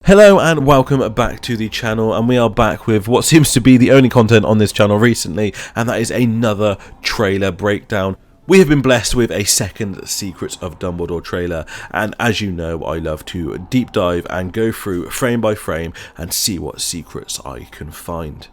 Hello and welcome back to the channel, and we are back with what seems to be the only content on this channel recently, and that is another trailer breakdown. We have been blessed with a second Secrets of Dumbledore trailer, and as you know, I love to deep dive and go through frame by frame and see what secrets I can find.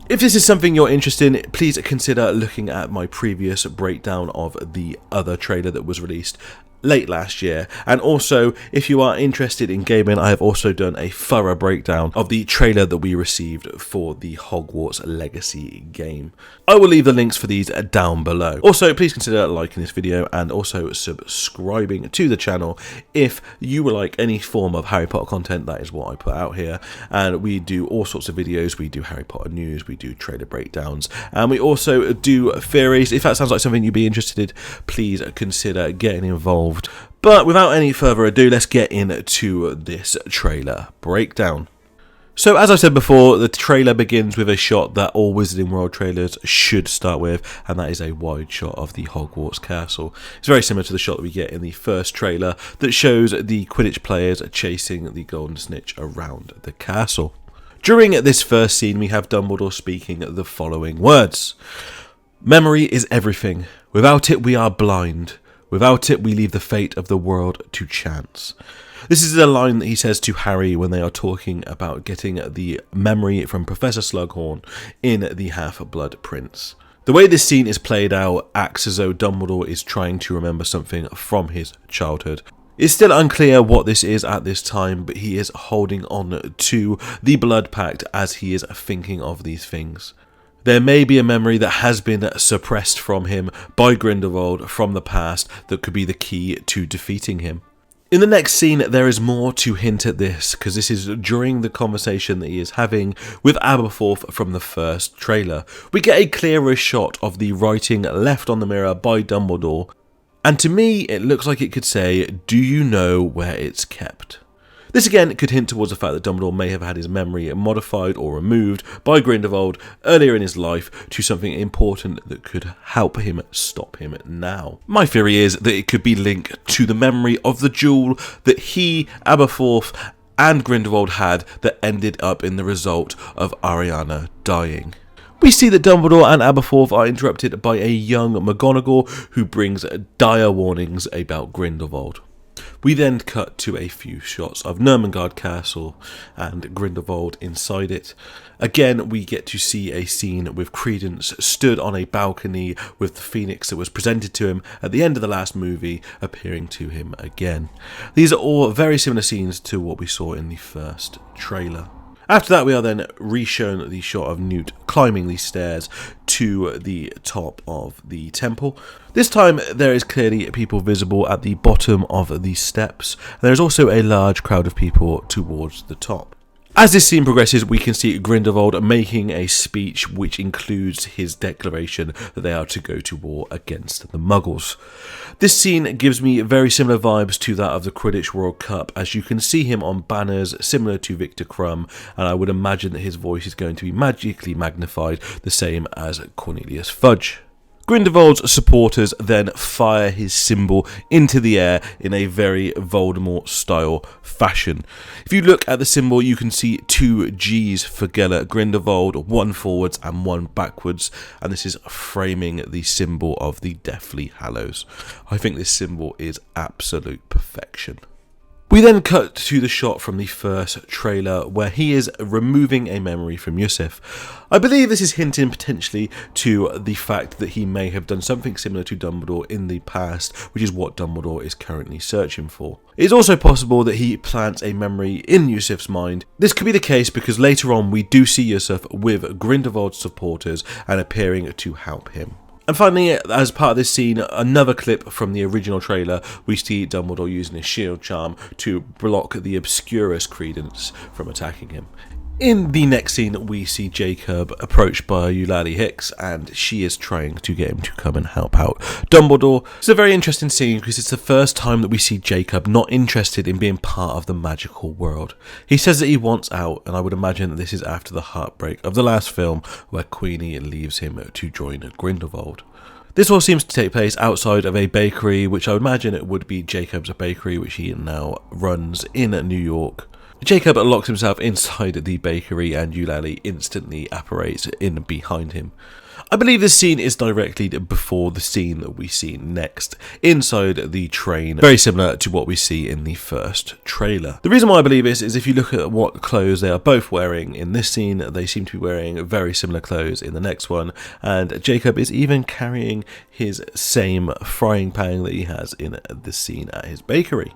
If this is something you're interested in, please consider looking at my previous breakdown of the other trailer that was released late last year, and also if you are interested in gaming, I have also done a thorough breakdown of the trailer that we received for the Hogwarts Legacy game. I will leave the links for these down below. Also, please consider liking this video and also subscribing to the channel if you would like any form of Harry Potter content. That is what I put out here, and we do all sorts of videos. We do Harry Potter news, we do trailer breakdowns, and we also do theories. If that sounds like something you'd be interested in, please consider getting involved. But without any further ado, let's get into this trailer breakdown. So as I said before, the trailer begins with a shot that all Wizarding World trailers should start with, and that is a wide shot of the Hogwarts castle. It's very similar to the shot that we get in the first trailer that shows the Quidditch players chasing the Golden Snitch around the castle. During this first scene, we have Dumbledore speaking the following words. "Memory is everything. Without it, we are blind. Without it, we leave the fate of the world to chance." This is a line that he says to Harry when they are talking about getting the memory from Professor Slughorn in the Half-Blood Prince. The way this scene is played out acts as though Dumbledore is trying to remember something from his childhood. It's still unclear what this is at this time, but he is holding on to the Blood Pact as he is thinking of these things. There may be a memory that has been suppressed from him by Grindelwald from the past that could be the key to defeating him. In the next scene, there is more to hint at this, because this is during the conversation that he is having with Aberforth from the first trailer. We get a clearer shot of the writing left on the mirror by Dumbledore, and to me, it looks like it could say, "Do you know where it's kept?" This again could hint towards the fact that Dumbledore may have had his memory modified or removed by Grindelwald earlier in his life to something important that could help him stop him now. My theory is that it could be linked to the memory of the duel that he, Aberforth, and Grindelwald had that ended up in the result of Ariana dying. We see that Dumbledore and Aberforth are interrupted by a young McGonagall who brings dire warnings about Grindelwald. We then cut to a few shots of Nurmengard Castle and Grindelwald inside it. Again, we get to see a scene with Credence stood on a balcony with the phoenix that was presented to him at the end of the last movie appearing to him again. These are all very similar scenes to what we saw in the first trailer. After that, we are then re-shown the shot of Newt climbing the stairs to the top of the temple. This time, there is clearly people visible at the bottom of the steps. There is also a large crowd of people towards the top. As this scene progresses, we can see Grindelwald making a speech which includes his declaration that they are to go to war against the Muggles. This scene gives me very similar vibes to that of the Quidditch World Cup, as you can see him on banners similar to Victor Crumb, and I would imagine that his voice is going to be magically magnified, the same as Cornelius Fudge. Grindelwald's supporters then fire his symbol into the air in a very Voldemort-style fashion. If you look at the symbol, you can see two G's for Gellert Grindelwald, one forwards and one backwards, and this is framing the symbol of the Deathly Hallows. I think this symbol is absolute perfection. We then cut to the shot from the first trailer where he is removing a memory from Yusuf. I believe this is hinting potentially to the fact that he may have done something similar to Dumbledore in the past, which is what Dumbledore is currently searching for. It is also possible that he plants a memory in Yusuf's mind. This could be the case because later on we do see Yusuf with Grindelwald's supporters and appearing to help him. And finally, as part of this scene, another clip from the original trailer, we see Dumbledore using his shield charm to block the Obscurus Credence from attacking him. In the next scene, we see Jacob approached by Eulalie Hicks, and she is trying to get him to come and help out Dumbledore. It's a very interesting scene because it's the first time that we see Jacob not interested in being part of the magical world. He says that he wants out, and I would imagine that this is after the heartbreak of the last film where Queenie leaves him to join Grindelwald. This all seems to take place outside of a bakery, which I would imagine it would be Jacob's bakery, which he now runs in New York. Jacob locks himself inside the bakery and Eulalie instantly apparates in behind him. I believe this scene is directly before the scene that we see next, inside the train, very similar to what we see in the first trailer. The reason why I believe this is if you look at what clothes they are both wearing in this scene, they seem to be wearing very similar clothes in the next one, and Jacob is even carrying his same frying pan that he has in the scene at his bakery.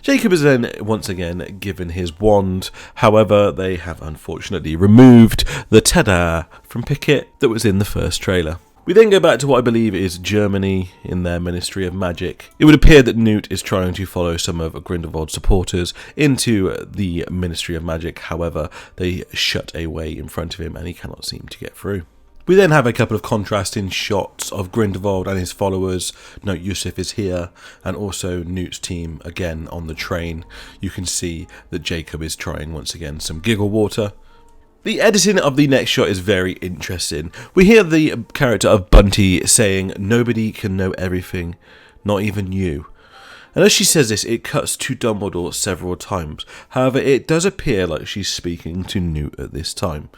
Jacob is then once again given his wand, however they have unfortunately removed the ta-da from Pickett that was in the first trailer. We then go back to what I believe is Germany in their Ministry of Magic. It would appear that Newt is trying to follow some of Grindelwald's supporters into the Ministry of Magic, however they shut a way in front of him and he cannot seem to get through. We then have a couple of contrasting shots of Grindelwald and his followers. Note Yusuf is here, and also Newt's team again on the train. You can see that Jacob is trying once again some giggle water. The editing of the next shot is very interesting. We hear the character of Bunty saying, "Nobody can know everything, not even you." And as she says this, it cuts to Dumbledore several times. However, it does appear like she's speaking to Newt at this time.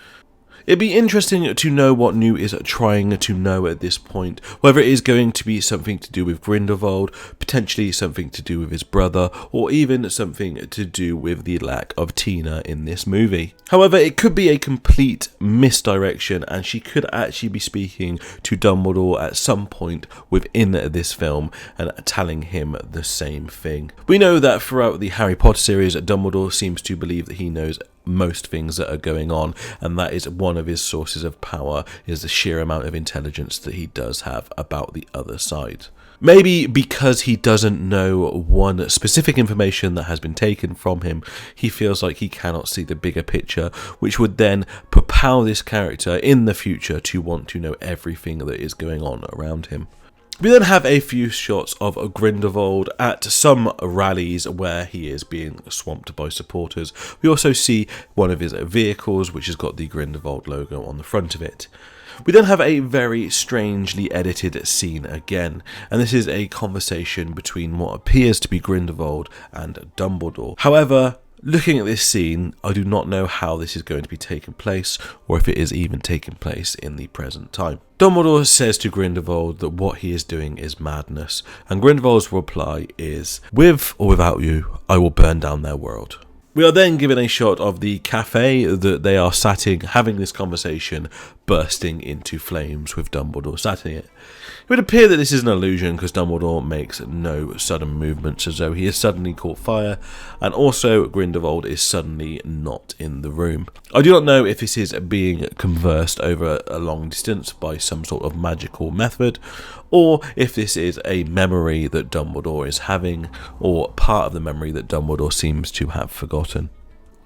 It'd be interesting to know what Newt is trying to know at this point, whether it is going to be something to do with Grindelwald, potentially something to do with his brother, or even something to do with the lack of Tina in this movie. However, it could be a complete misdirection and she could actually be speaking to Dumbledore at some point within this film and telling him the same thing. We know that throughout the Harry Potter series, Dumbledore seems to believe that he knows most things that are going on, and that is one of his sources of power, is the sheer amount of intelligence that he does have about the other side. Maybe because he doesn't know one specific information that has been taken from him, he feels like he cannot see the bigger picture, which would then propel this character in the future to want to know everything that is going on around him. We then have a few shots of Grindelwald at some rallies where he is being swamped by supporters. We also see one of his vehicles which has got the Grindelwald logo on the front of it. We then have a very strangely edited scene again, and this is a conversation between what appears to be Grindelwald and Dumbledore. However, looking at this scene, I do not know how this is going to be taking place, or if it is even taking place in the present time. Dumbledore says to Grindelwald that what he is doing is madness, and Grindelwald's reply is, "With or without you, I will burn down their world." We are then given a shot of the cafe that they are sat in, having this conversation, bursting into flames with Dumbledore sat in it. It would appear that this is an illusion because Dumbledore makes no sudden movements as though he has suddenly caught fire, and also Grindelwald is suddenly not in the room. I do not know if this is being conversed over a long distance by some sort of magical method, or if this is a memory that Dumbledore is having, or part of the memory that Dumbledore seems to have forgotten.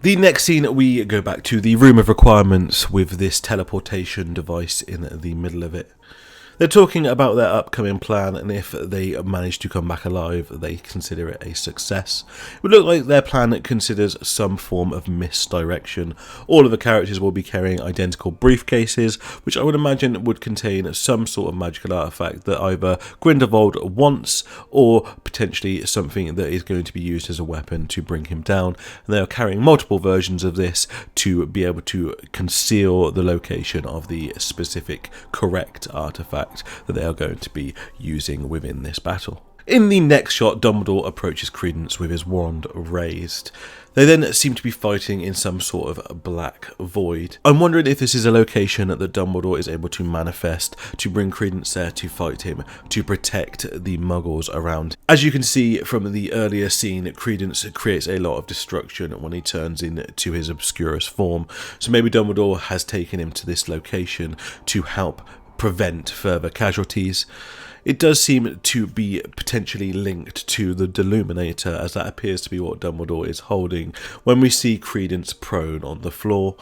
The next scene, we go back to the room of requirements with this teleportation device in the middle of it. They're talking about their upcoming plan, and if they manage to come back alive, they consider it a success. It would look like their plan considers some form of misdirection. All of the characters will be carrying identical briefcases, which I would imagine would contain some sort of magical artifact that either Grindelwald wants, or potentially something that is going to be used as a weapon to bring him down. And they are carrying multiple versions of this to be able to conceal the location of the specific correct artifact that they are going to be using within this battle. In the next shot, Dumbledore approaches Credence with his wand raised. They then seem to be fighting in some sort of black void. I'm wondering if this is a location that Dumbledore is able to manifest to bring Credence there to fight him, to protect the muggles around. As you can see from the earlier scene, Credence creates a lot of destruction when he turns into his Obscurus form, so maybe Dumbledore has taken him to this location to help prevent further casualties. It does seem to be potentially linked to the Deluminator, as that appears to be what Dumbledore is holding when we see Credence prone on the floor,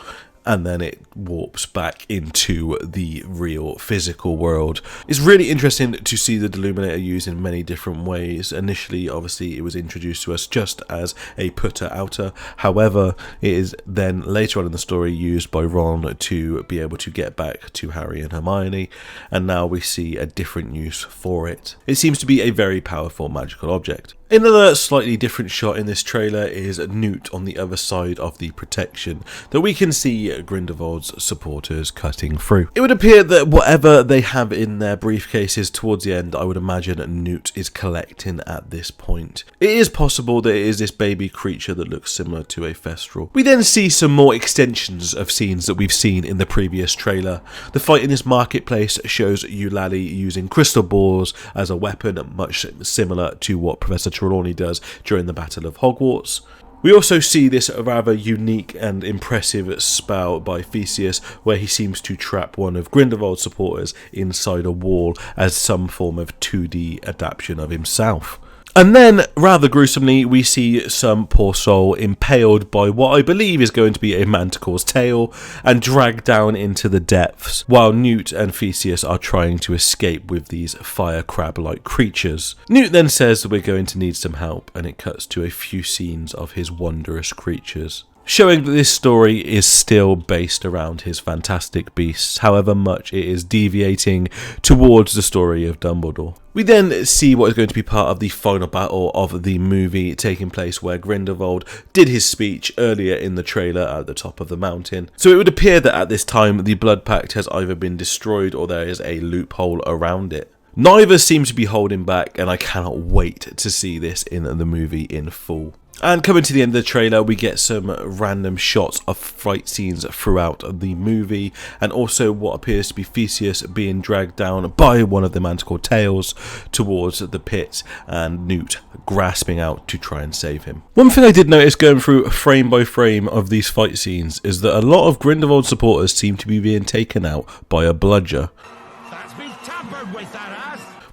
and then it warps back into the real physical world. It's really interesting to see the Deluminator used in many different ways. Initially, obviously, it was introduced to us just as a putter-outer. However, it is then later on in the story used by Ron to be able to get back to Harry and Hermione, and now we see a different use for it. It seems to be a very powerful magical object. Another slightly different shot in this trailer is Newt on the other side of the protection that we can see Grindelwald's supporters cutting through. It would appear that whatever they have in their briefcases towards the end, I would imagine Newt is collecting at this point. It is possible that it is this baby creature that looks similar to a Thestral. We then see some more extensions of scenes that we've seen in the previous trailer. The fight in this marketplace shows Eulalie using crystal balls as a weapon, much similar to what Professor Trelawney does during the Battle of Hogwarts. We also see this rather unique and impressive spell by Theseus where he seems to trap one of Grindelwald's supporters inside a wall as some form of 2D adaptation of himself. And then, rather gruesomely, we see some poor soul impaled by what I believe is going to be a manticore's tail and dragged down into the depths, while Newt and Theseus are trying to escape with these fire crab-like creatures. Newt then says that we're going to need some help, and it cuts to a few scenes of his wondrous creatures, showing that this story is still based around his fantastic beasts, however much it is deviating towards the story of Dumbledore. We then see what is going to be part of the final battle of the movie taking place where Grindelwald did his speech earlier in the trailer at the top of the mountain. So it would appear that at this time the Blood Pact has either been destroyed or there is a loophole around it. Neither seems to be holding back, and I cannot wait to see this in the movie in full. And coming to the end of the trailer, we get some random shots of fight scenes throughout the movie, and also what appears to be Theseus being dragged down by one of the manticore tails towards the pit, and Newt grasping out to try and save him. One thing I did notice going through frame by frame of these fight scenes is that a lot of Grindelwald supporters seem to be being taken out by a bludger.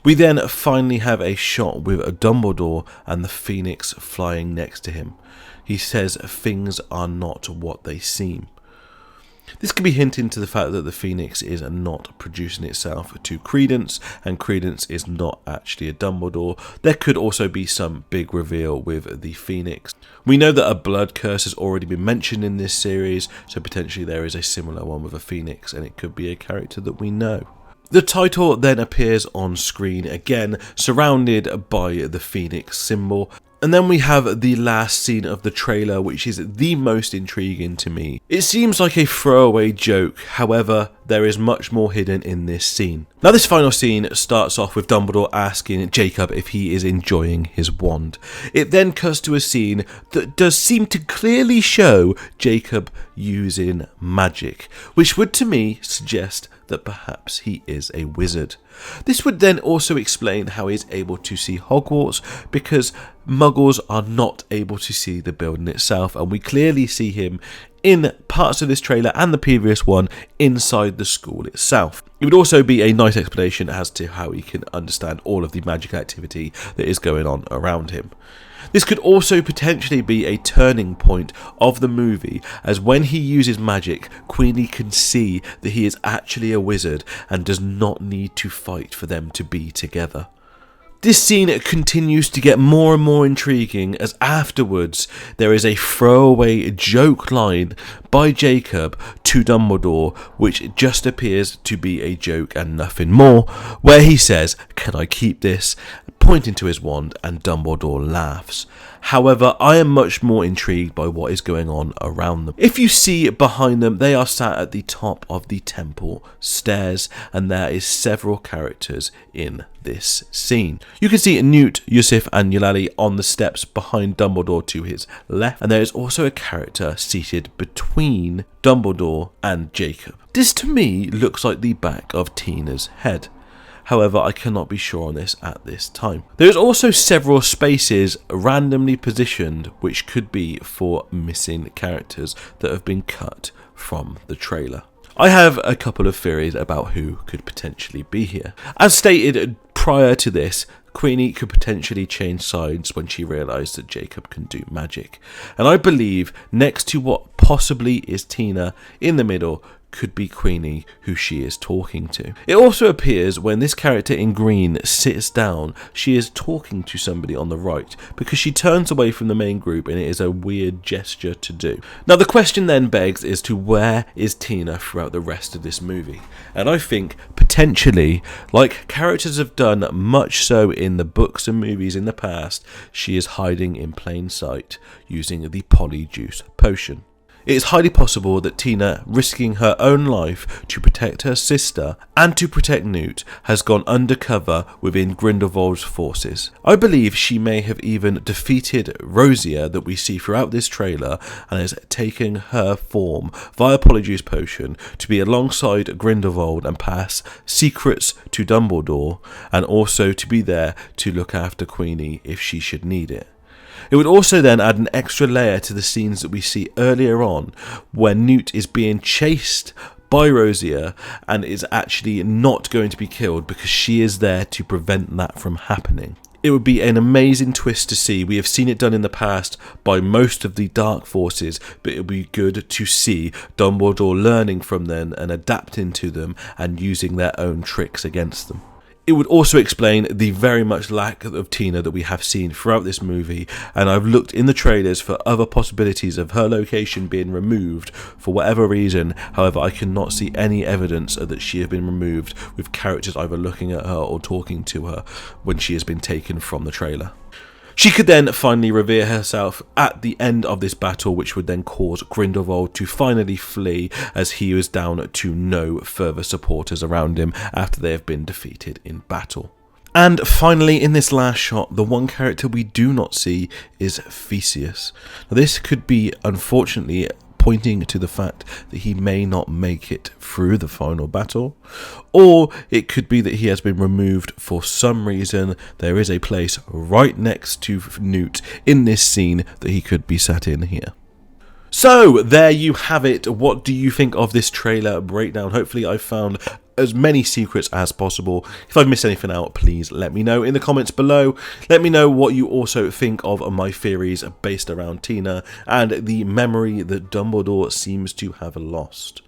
We then finally have a shot with Dumbledore and the Phoenix flying next to him. He says things are not what they seem. This could be hinting to the fact that the Phoenix is not producing itself to Credence, and Credence is not actually a Dumbledore. There could also be some big reveal with the Phoenix. We know that a blood curse has already been mentioned in this series, so potentially there is a similar one with a Phoenix, and it could be a character that we know. The title then appears on screen again, surrounded by the Phoenix symbol. And then we have the last scene of the trailer, which is the most intriguing to me. It seems like a throwaway joke, however, there is much more hidden in this scene. Now this final scene starts off with Dumbledore asking Jacob if he is enjoying his wand. It then cuts to a scene that does seem to clearly show Jacob using magic, which would to me suggest that perhaps he is a wizard. This would then also explain how he is able to see Hogwarts, because Muggles are not able to see the building itself, and we clearly see him in parts of this trailer and the previous one inside the school itself. It would also be a nice explanation as to how he can understand all of the magic activity that is going on around him. This could also potentially be a turning point of the movie, as when he uses magic, Queenie can see that he is actually a wizard and does not need to fight for them to be together. This scene continues to get more and more intriguing, as afterwards there is a throwaway joke line by Jacob to Dumbledore, which just appears to be a joke and nothing more, where he says, "Can I keep this?" pointing to his wand, and Dumbledore laughs. However, I am much more intrigued by what is going on around them. If you see behind them, they are sat at the top of the temple stairs, and there is several characters in this scene. You can see Newt, Yusuf and Eulalie on the steps behind Dumbledore to his left, and there is also a character seated between Dumbledore and Jacob. This to me looks like the back of Tina's head. However, I cannot be sure on this at this time. There is also several spaces randomly positioned which could be for missing characters that have been cut from the trailer. I have a couple of theories about who could potentially be here. As stated prior to this, Queenie could potentially change sides when she realised that Jacob can do magic. And I believe next to what possibly is Tina in the middle could be Queenie who she is talking to. It also appears when this character in green sits down, she is talking to somebody on the right, because she turns away from the main group and it is a weird gesture to do. Now the question then begs as to where is Tina throughout the rest of this movie? And I think potentially, like characters have done much so in the books and movies in the past, she is hiding in plain sight using the Polyjuice potion. It is highly possible that Tina, risking her own life to protect her sister and to protect Newt, has gone undercover within Grindelwald's forces. I believe she may have even defeated Rosier that we see throughout this trailer and is taking her form via Polyjuice potion to be alongside Grindelwald and pass secrets to Dumbledore, and also to be there to look after Queenie if she should need it. It would also then add an extra layer to the scenes that we see earlier on where Newt is being chased by Rosier and is actually not going to be killed because she is there to prevent that from happening. It would be an amazing twist to see. We have seen it done in the past by most of the dark forces, but it would be good to see Dumbledore learning from them and adapting to them and using their own tricks against them. It would also explain the very much lack of Tina that we have seen throughout this movie, and I've looked in the trailers for other possibilities of her location being removed for whatever reason. However, I cannot see any evidence that she has been removed with characters either looking at her or talking to her when she has been taken from the trailer. She could then finally reveal herself at the end of this battle, which would then cause Grindelwald to finally flee as he was down to no further supporters around him after they have been defeated in battle. And finally, in this last shot, the one character we do not see is Theseus. Now, this could be, unfortunately, pointing to the fact that he may not make it through the final battle, or it could be that he has been removed for some reason. There is a place right next to Newt in this scene that he could be sat in here. So there you have it. What do you think of this trailer breakdown? Hopefully I found as many secrets as possible. If I've missed anything out, please let me know in the comments below. Let me know what you also think of my theories based around Tina and the memory that Dumbledore seems to have lost.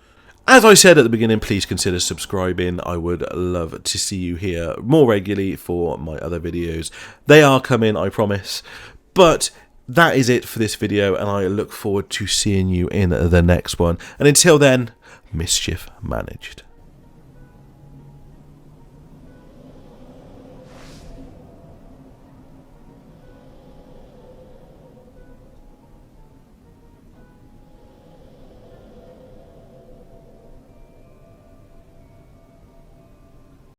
As I said at the beginning, please consider subscribing. I would love to see you here more regularly for my other videos. They are coming, I promise. But that is it for this video, and I look forward to seeing you in the next one. And until then, mischief managed.